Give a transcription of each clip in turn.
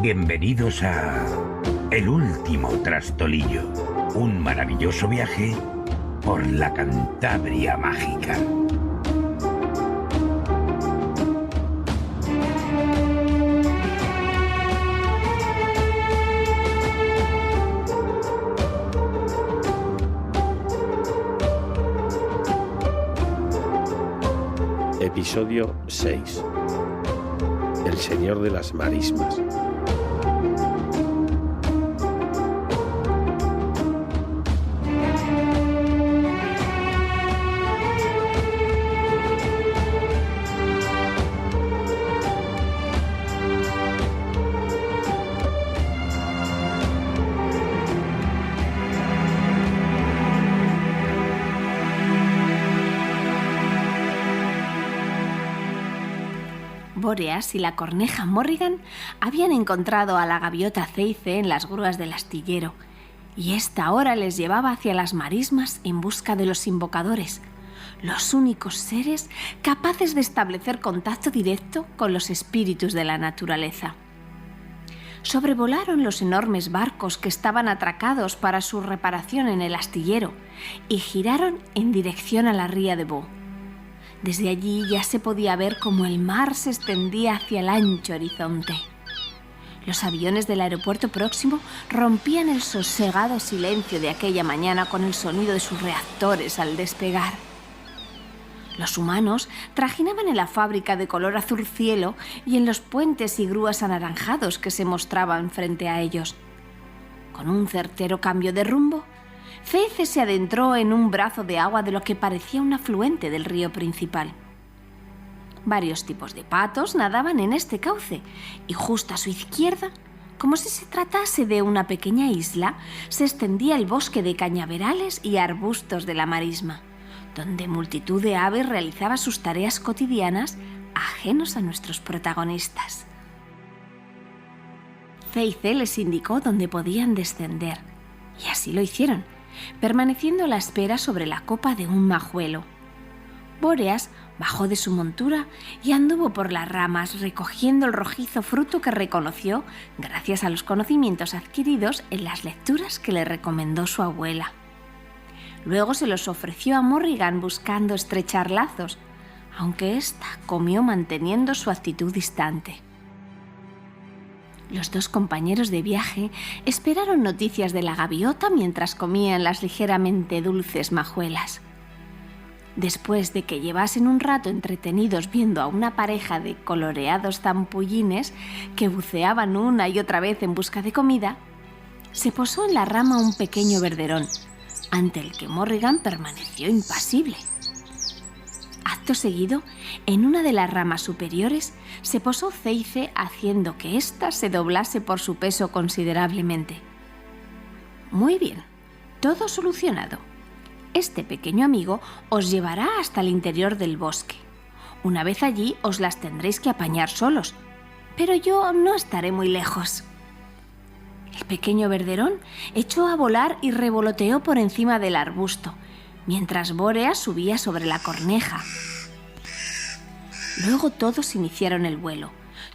Bienvenidos a El Último Trastolillo, un maravilloso viaje por la Cantabria mágica. Episodio 6. El Señor de las Marismas. Bóreas y la corneja Morrigan habían encontrado a la gaviota Ceice en las grúas del astillero, y ésta ahora les llevaba hacia las marismas en busca de los invocadores, los únicos seres capaces de establecer contacto directo con los espíritus de la naturaleza. Sobrevolaron los enormes barcos que estaban atracados para su reparación en el astillero y giraron en dirección a la ría de Bo. Desde allí ya se podía ver cómo el mar se extendía hacia el ancho horizonte. Los aviones del aeropuerto próximo rompían el sosegado silencio de aquella mañana con el sonido de sus reactores al despegar. Los humanos trajinaban en la fábrica de color azul cielo y en los puentes y grúas anaranjados que se mostraban frente a ellos. Con un certero cambio de rumbo, Ceice se adentró en un brazo de agua de lo que parecía un afluente del río principal. Varios tipos de patos nadaban en este cauce y justo a su izquierda, como si se tratase de una pequeña isla, se extendía el bosque de cañaverales y arbustos de la marisma, donde multitud de aves realizaba sus tareas cotidianas ajenos a nuestros protagonistas. Ceice les indicó dónde podían descender, y así lo hicieron, permaneciendo a la espera sobre la copa de un majuelo. Bóreas bajó de su montura y anduvo por las ramas recogiendo el rojizo fruto que reconoció gracias a los conocimientos adquiridos en las lecturas que le recomendó su abuela. Luego se los ofreció a Morrigan buscando estrechar lazos, aunque ésta comió manteniendo su actitud distante. Los dos compañeros de viaje esperaron noticias de la gaviota mientras comían las ligeramente dulces majuelas. Después de que llevasen un rato entretenidos viendo a una pareja de coloreados zampullines que buceaban una y otra vez en busca de comida, se posó en la rama un pequeño verderón, ante el que Morrigan permaneció impasible. Acto seguido, en una de las ramas superiores, se posó Ceice haciendo que ésta se doblase por su peso considerablemente. Muy bien, todo solucionado. Este pequeño amigo os llevará hasta el interior del bosque. Una vez allí os las tendréis que apañar solos, pero yo no estaré muy lejos. El pequeño verderón echó a volar y revoloteó por encima del arbusto, mientras Bóreas subía sobre la corneja. Luego todos iniciaron el vuelo,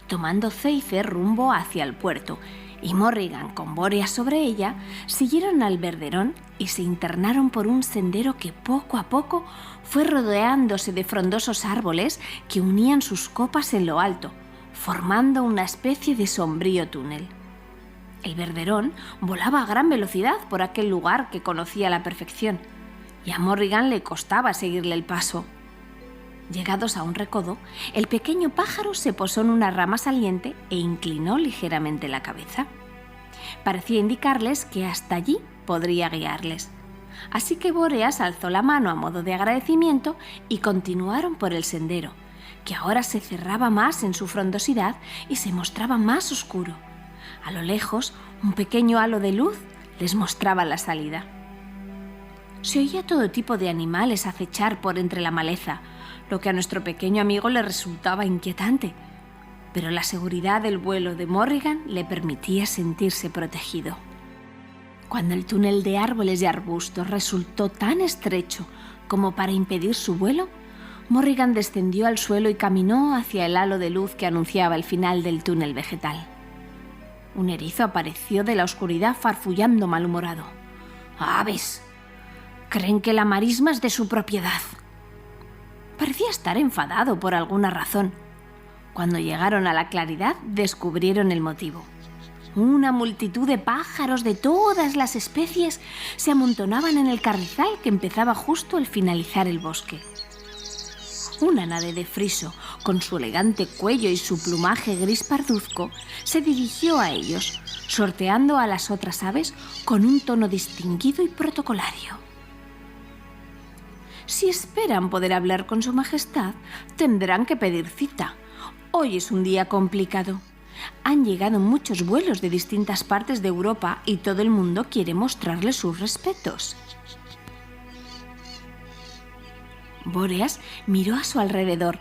tomando Ceice rumbo hacia el puerto, y Morrigan, con Bóreas sobre ella, siguieron al verderón y se internaron por un sendero que poco a poco fue rodeándose de frondosos árboles que unían sus copas en lo alto, formando una especie de sombrío túnel. El verderón volaba a gran velocidad por aquel lugar que conocía a la perfección, y a Morrigan le costaba seguirle el paso. Llegados a un recodo, el pequeño pájaro se posó en una rama saliente e inclinó ligeramente la cabeza. Parecía indicarles que hasta allí podría guiarles. Así que Bóreas alzó la mano a modo de agradecimiento y continuaron por el sendero, que ahora se cerraba más en su frondosidad y se mostraba más oscuro. A lo lejos, un pequeño halo de luz les mostraba la salida. Se oía todo tipo de animales acechar por entre la maleza, lo que a nuestro pequeño amigo le resultaba inquietante, pero la seguridad del vuelo de Morrigan le permitía sentirse protegido. Cuando el túnel de árboles y arbustos resultó tan estrecho como para impedir su vuelo, Morrigan descendió al suelo y caminó hacia el halo de luz que anunciaba el final del túnel vegetal. Un erizo apareció de la oscuridad farfullando malhumorado. ¡Aves! Creen que la marisma es de su propiedad. Parecía estar enfadado por alguna razón. Cuando llegaron a la claridad, descubrieron el motivo. Una multitud de pájaros de todas las especies se amontonaban en el carrizal que empezaba justo al finalizar el bosque. Un ánade de friso, con su elegante cuello y su plumaje gris parduzco, se dirigió a ellos, sorteando a las otras aves con un tono distinguido y protocolario. Si esperan poder hablar con su majestad, tendrán que pedir cita. Hoy es un día complicado. Han llegado muchos vuelos de distintas partes de Europa y todo el mundo quiere mostrarle sus respetos. Bóreas miró a su alrededor.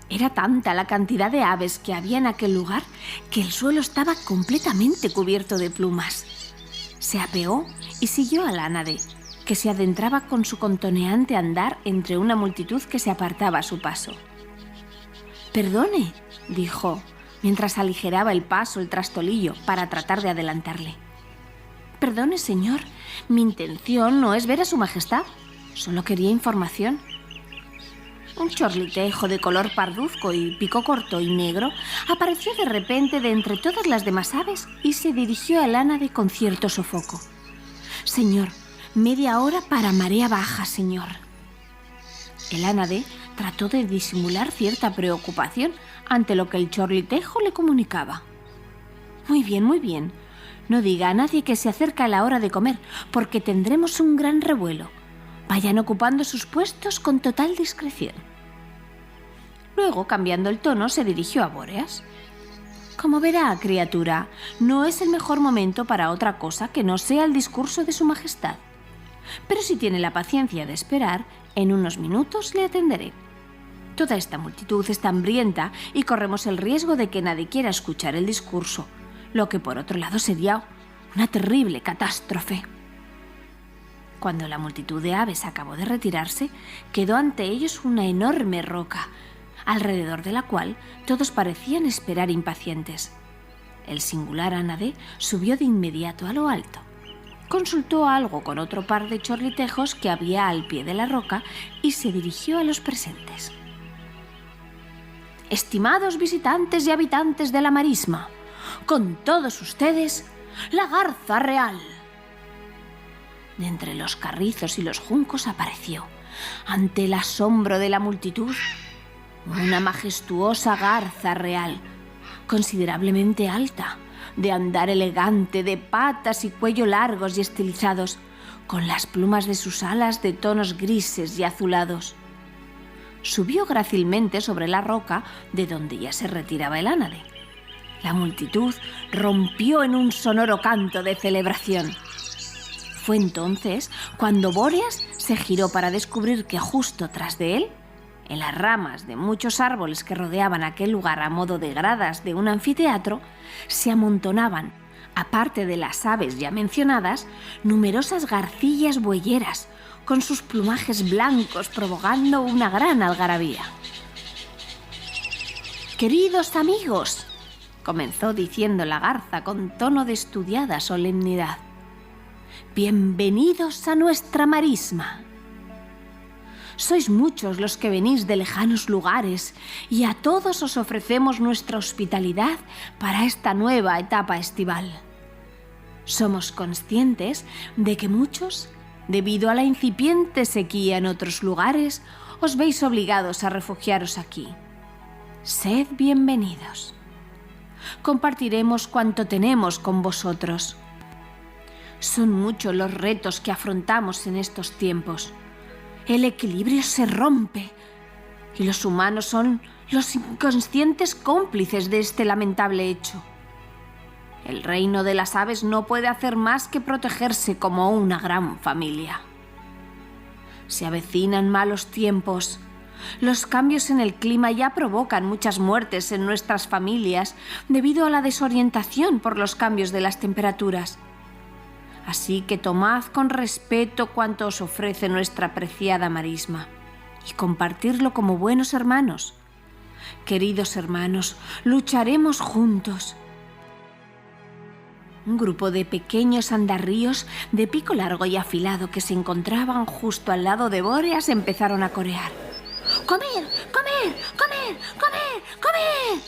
Era tanta la cantidad de aves que había en aquel lugar que el suelo estaba completamente cubierto de plumas. Se apeó y siguió al ánade, que se adentraba con su contoneante andar entre una multitud que se apartaba a su paso. «Perdone», dijo, mientras aligeraba el paso el trastolillo para tratar de adelantarle. «Perdone, señor, mi intención no es ver a su majestad, solo quería información». Un chorlitejo de color parduzco y pico corto y negro apareció de repente de entre todas las demás aves y se dirigió al ánade con cierto sofoco. «Señor, media hora para marea baja, señor». El ánade trató de disimular cierta preocupación ante lo que el chorlitejo le comunicaba. Muy bien. No diga a nadie que se acerca la hora de comer, porque tendremos un gran revuelo. Vayan ocupando sus puestos con total discreción». Luego, cambiando el tono, se dirigió a Bóreas. «Como verá, criatura, no es el mejor momento para otra cosa que no sea el discurso de su majestad. Pero si tiene la paciencia de esperar, en unos minutos le atenderé. Toda esta multitud está hambrienta y corremos el riesgo de que nadie quiera escuchar el discurso, lo que por otro lado sería una terrible catástrofe». Cuando la multitud de aves acabó de retirarse, quedó ante ellos una enorme roca, alrededor de la cual todos parecían esperar impacientes. El singular ánade subió de inmediato a lo alto. Consultó algo con otro par de chorlitejos que había al pie de la roca y se dirigió a los presentes. «Estimados visitantes y habitantes de la marisma, con todos ustedes, la garza real». De entre los carrizos y los juncos apareció, ante el asombro de la multitud, una majestuosa garza real, considerablemente alta, de andar elegante, de patas y cuello largos y estilizados, con las plumas de sus alas de tonos grises y azulados. Subió grácilmente sobre la roca de donde ya se retiraba el ánade. La multitud rompió en un sonoro canto de celebración. Fue entonces cuando Bóreas se giró para descubrir que justo tras de él, en las ramas de muchos árboles que rodeaban aquel lugar a modo de gradas de un anfiteatro, se amontonaban, aparte de las aves ya mencionadas, numerosas garcillas bueyeras, con sus plumajes blancos provocando una gran algarabía. «Queridos amigos», comenzó diciendo la garza con tono de estudiada solemnidad, «bienvenidos a nuestra marisma. Sois muchos los que venís de lejanos lugares y a todos os ofrecemos nuestra hospitalidad para esta nueva etapa estival. Somos conscientes de que muchos, debido a la incipiente sequía en otros lugares, os veis obligados a refugiaros aquí. Sed bienvenidos. Compartiremos cuanto tenemos con vosotros. Son muchos los retos que afrontamos en estos tiempos. El equilibrio se rompe y los humanos son los inconscientes cómplices de este lamentable hecho. El reino de las aves no puede hacer más que protegerse como una gran familia. Se avecinan malos tiempos. Los cambios en el clima ya provocan muchas muertes en nuestras familias debido a la desorientación por los cambios de las temperaturas. Así que tomad con respeto cuanto os ofrece nuestra preciada marisma y compartirlo como buenos hermanos. Queridos hermanos, lucharemos juntos. Un grupo de pequeños andarríos de pico largo y afilado que se encontraban justo al lado de Bóreas empezaron a corear. ¡Comer! ¡Comer! ¡Comer! ¡Comer! ¡Comer!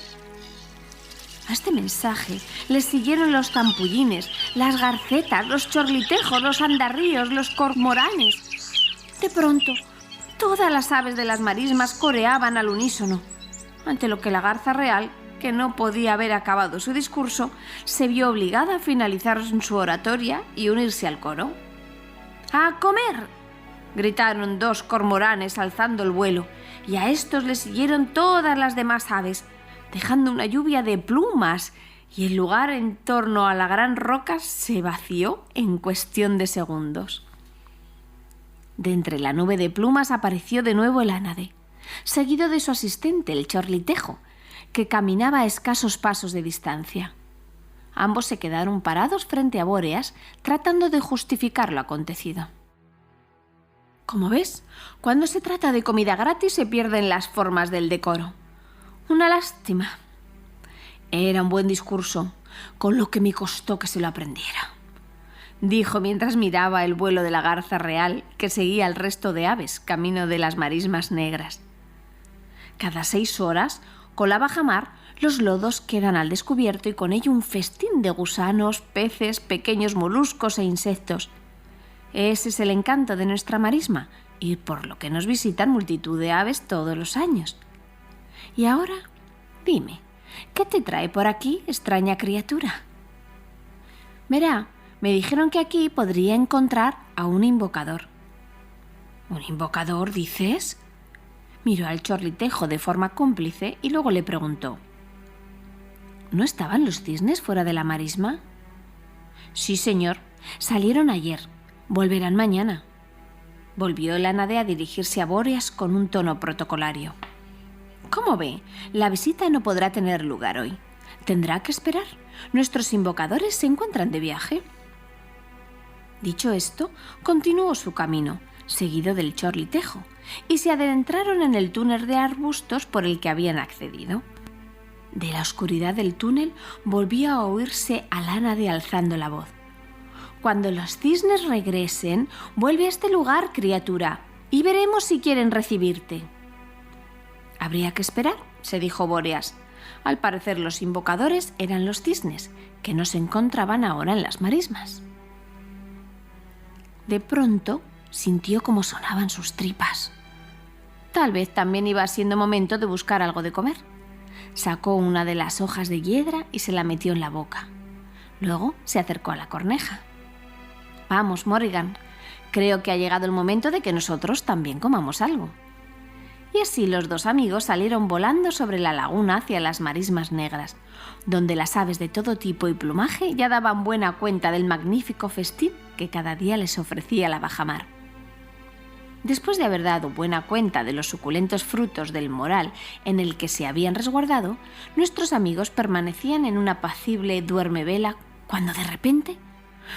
A este mensaje les siguieron los zampullines, las garcetas, los chorlitejos, los andarríos, los cormoranes. De pronto, todas las aves de las marismas coreaban al unísono, ante lo que la garza real, que no podía haber acabado su discurso, se vio obligada a finalizar su oratoria y unirse al coro. ¡A comer!, gritaron 2 cormoranes alzando el vuelo, y a estos le siguieron todas las demás aves, dejando una lluvia de plumas, y el lugar en torno a la gran roca se vació en cuestión de segundos. De entre la nube de plumas apareció de nuevo el ánade, seguido de su asistente, el chorlitejo, que caminaba a escasos pasos de distancia. Ambos se quedaron parados frente a Bóreas, tratando de justificar lo acontecido. Como ves, cuando se trata de comida gratis se pierden las formas del decoro. Una lástima. Era un buen discurso, con lo que me costó que se lo aprendiera, dijo mientras miraba el vuelo de la garza real que seguía al resto de aves camino de las marismas negras. Cada 6 horas, con la bajamar, los lodos quedan al descubierto y con ello un festín de gusanos, peces, pequeños moluscos e insectos. Ese es el encanto de nuestra marisma y por lo que nos visitan multitud de aves todos los años. Y ahora, dime, ¿qué te trae por aquí, extraña criatura? Verá, me dijeron que aquí podría encontrar a un invocador. ¿Un invocador, dices? Miró al chorlitejo de forma cómplice y luego le preguntó: ¿no estaban los cisnes fuera de la marisma? Sí, señor, salieron ayer, volverán mañana. Volvió el ánade a dirigirse a Bóreas con un tono protocolario. ¿Cómo ve? La visita no podrá tener lugar hoy. Tendrá que esperar. Nuestros invocadores se encuentran de viaje. Dicho esto, continuó su camino, seguido del chorlitejo, y se adentraron en el túnel de arbustos por el que habían accedido. De la oscuridad del túnel volvió a oírse al ánade alzando la voz. Cuando los cisnes regresen, vuelve a este lugar, criatura, y veremos si quieren recibirte. Habría que esperar, se dijo Bóreas. Al parecer los invocadores eran los cisnes, que no se encontraban ahora en las marismas. De pronto sintió cómo sonaban sus tripas. Tal vez también iba siendo momento de buscar algo de comer. Sacó una de las hojas de hiedra y se la metió en la boca. Luego se acercó a la corneja. Vamos, Morrigan, creo que ha llegado el momento de que nosotros también comamos algo. Y así los 2 amigos salieron volando sobre la laguna hacia las marismas negras, donde las aves de todo tipo y plumaje ya daban buena cuenta del magnífico festín que cada día les ofrecía la bajamar. Después de haber dado buena cuenta de los suculentos frutos del moral en el que se habían resguardado, nuestros amigos permanecían en una apacible duermevela cuando de repente,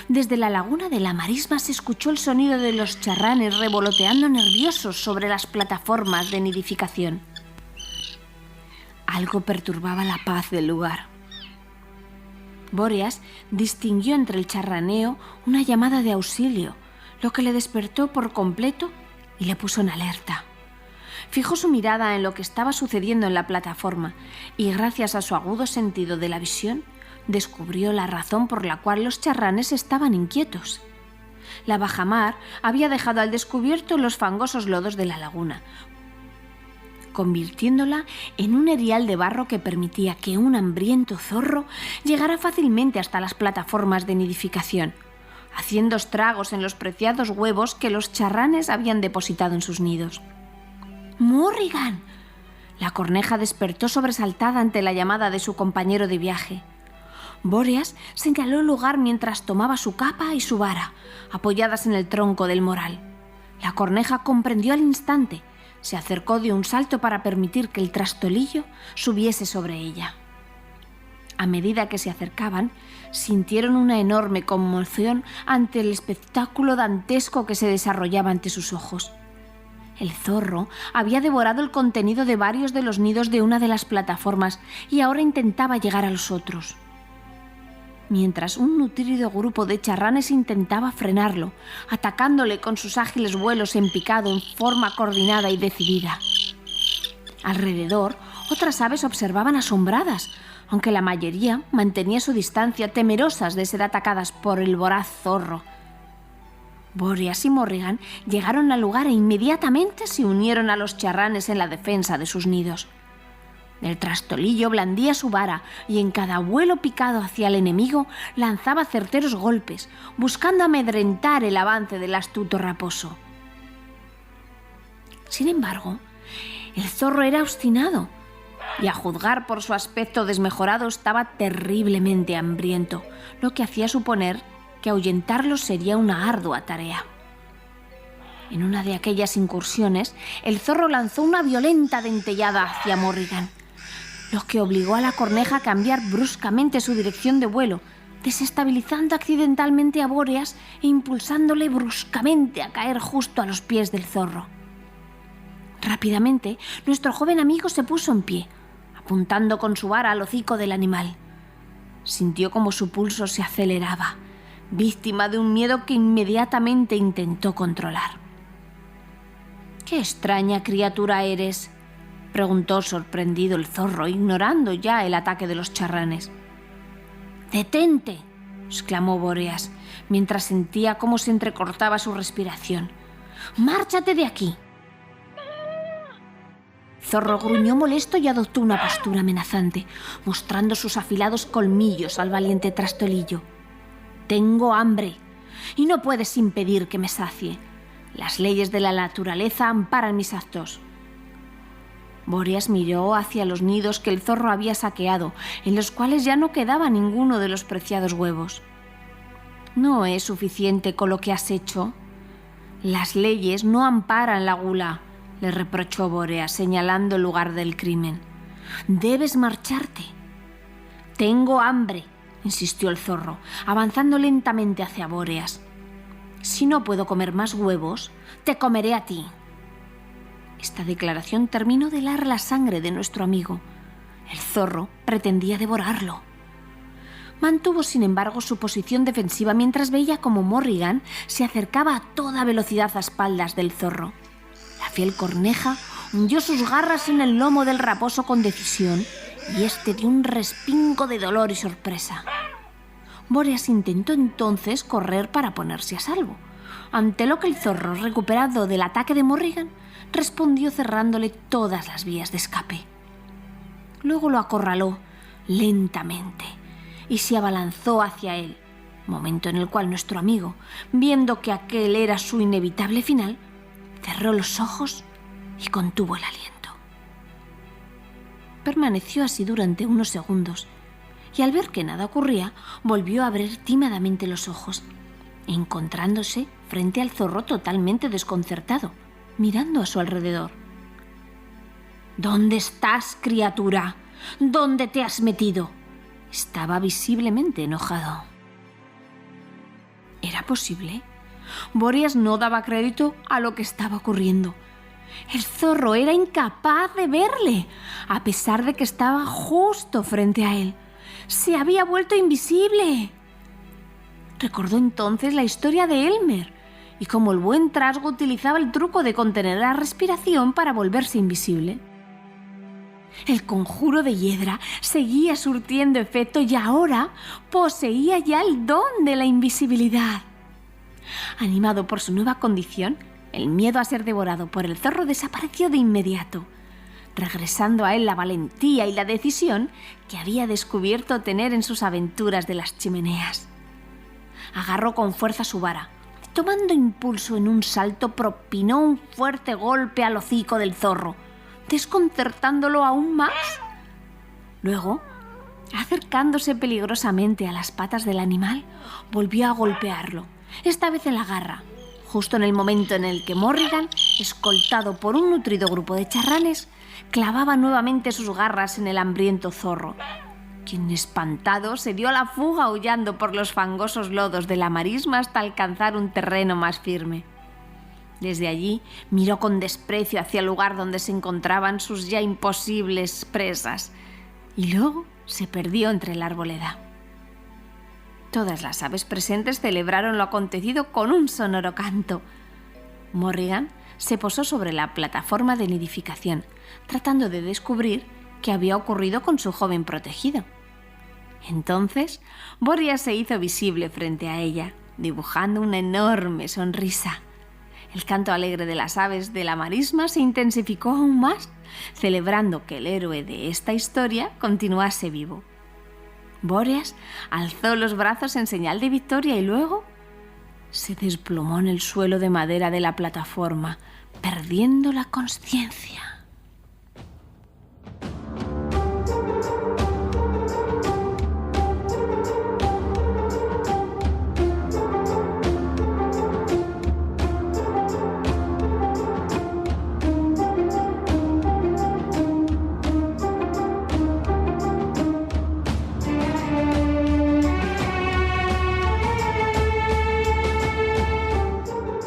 desde la laguna de la marisma se escuchó el sonido de los charranes revoloteando nerviosos sobre las plataformas de nidificación. Algo perturbaba la paz del lugar. Bóreas distinguió entre el charraneo una llamada de auxilio, lo que le despertó por completo y le puso en alerta. Fijó su mirada en lo que estaba sucediendo en la plataforma y, gracias a su agudo sentido de la visión, descubrió la razón por la cual los charranes estaban inquietos. La bajamar había dejado al descubierto los fangosos lodos de la laguna, convirtiéndola en un erial de barro que permitía que un hambriento zorro llegara fácilmente hasta las plataformas de nidificación, haciendo estragos en los preciados huevos que los charranes habían depositado en sus nidos. ¡Morrigan! La corneja despertó sobresaltada ante la llamada de su compañero de viaje. Bóreas señaló el lugar mientras tomaba su capa y su vara, apoyadas en el tronco del moral. La corneja comprendió al instante, se acercó de un salto para permitir que el trastolillo subiese sobre ella. A medida que se acercaban, sintieron una enorme conmoción ante el espectáculo dantesco que se desarrollaba ante sus ojos. El zorro había devorado el contenido de varios de los nidos de una de las plataformas y ahora intentaba llegar a los otros. mientras un nutrido grupo de charranes intentaba frenarlo, atacándole con sus ágiles vuelos en picado en forma coordinada y decidida. Alrededor, otras aves observaban asombradas, aunque la mayoría mantenía su distancia, temerosas de ser atacadas por el voraz zorro. Bóreas y Morrigan llegaron al lugar e inmediatamente se unieron a los charranes en la defensa de sus nidos. El trastolillo blandía su vara y en cada vuelo picado hacia el enemigo lanzaba certeros golpes, buscando amedrentar el avance del astuto raposo. Sin embargo, el zorro era obstinado y, a juzgar por su aspecto desmejorado, estaba terriblemente hambriento, lo que hacía suponer que ahuyentarlo sería una ardua tarea. En una de aquellas incursiones, el zorro lanzó una violenta dentellada hacia Morrigan, lo que obligó a la corneja a cambiar bruscamente su dirección de vuelo, desestabilizando accidentalmente a Bóreas e impulsándole bruscamente a caer justo a los pies del zorro. Rápidamente, nuestro joven amigo se puso en pie, apuntando con su vara al hocico del animal. Sintió como su pulso se aceleraba, víctima de un miedo que inmediatamente intentó controlar. «¿Qué extraña criatura eres?», preguntó sorprendido el zorro, ignorando ya el ataque de los charranes. «¡Detente!», exclamó Bóreas, mientras sentía cómo se entrecortaba su respiración. «¡Márchate de aquí!». Zorro gruñó molesto y adoptó una postura amenazante, mostrando sus afilados colmillos al valiente trastolillo. «Tengo hambre y no puedes impedir que me sacie. Las leyes de la naturaleza amparan mis actos». Bóreas miró hacia los nidos que el zorro había saqueado, en los cuales ya no quedaba ninguno de los preciados huevos. «¿No es suficiente con lo que has hecho? Las leyes no amparan la gula», le reprochó Bóreas, señalando el lugar del crimen. «Debes marcharte». «Tengo hambre», insistió el zorro, avanzando lentamente hacia Bóreas. «Si no puedo comer más huevos, te comeré a ti». Esta declaración terminó de helar la sangre de nuestro amigo. El zorro pretendía devorarlo. Mantuvo, sin embargo, su posición defensiva mientras veía cómo Morrigan se acercaba a toda velocidad a espaldas del zorro. La fiel corneja hundió sus garras en el lomo del raposo con decisión y este dio un respingo de dolor y sorpresa. Bóreas intentó entonces correr para ponerse a salvo, ante lo que el zorro, recuperado del ataque de Morrigan, respondió cerrándole todas las vías de escape. Luego lo acorraló lentamente y se abalanzó hacia él, momento en el cual nuestro amigo, viendo que aquel era su inevitable final, cerró los ojos y contuvo el aliento. Permaneció así durante unos segundos y al ver que nada ocurría, volvió a abrir tímidamente los ojos, encontrándose frente al zorro totalmente desconcertado, mirando a su alrededor. «¿Dónde estás, criatura? ¿Dónde te has metido?», estaba visiblemente enojado. ¿Era posible? Bóreas no daba crédito a lo que estaba ocurriendo. El zorro era incapaz de verle, a pesar de que estaba justo frente a él. ¡Se había vuelto invisible! Recordó entonces la historia de Elmer y cómo el buen trasgo utilizaba el truco de contener la respiración para volverse invisible. El conjuro de Hiedra seguía surtiendo efecto y ahora poseía ya el don de la invisibilidad. Animado por su nueva condición, el miedo a ser devorado por el zorro desapareció de inmediato, regresando a él la valentía y la decisión que había descubierto tener en sus aventuras de las chimeneas. Agarró con fuerza su vara, tomando impulso en un salto propinó un fuerte golpe al hocico del zorro, desconcertándolo aún más. Luego, acercándose peligrosamente a las patas del animal, volvió a golpearlo, esta vez en la garra, justo en el momento en el que Morrigan, escoltado por un nutrido grupo de charranes, clavaba nuevamente sus garras en el hambriento zorro, quien, espantado, se dio a la fuga aullando por los fangosos lodos de la marisma hasta alcanzar un terreno más firme. Desde allí miró con desprecio hacia el lugar donde se encontraban sus ya imposibles presas y luego se perdió entre la arboleda. Todas las aves presentes celebraron lo acontecido con un sonoro canto. Morrigan se posó sobre la plataforma de nidificación, tratando de descubrir qué había ocurrido con su joven protegido. Entonces, Boreas se hizo visible frente a ella, dibujando una enorme sonrisa. El canto alegre de las aves de la marisma se intensificó aún más, celebrando que el héroe de esta historia continuase vivo. Boreas alzó los brazos en señal de victoria y luego se desplomó en el suelo de madera de la plataforma, perdiendo la consciencia.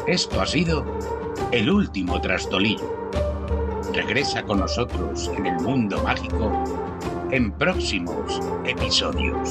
Esto ha sido El Último Trastolillo. Regresa con nosotros en el mundo mágico en próximos episodios.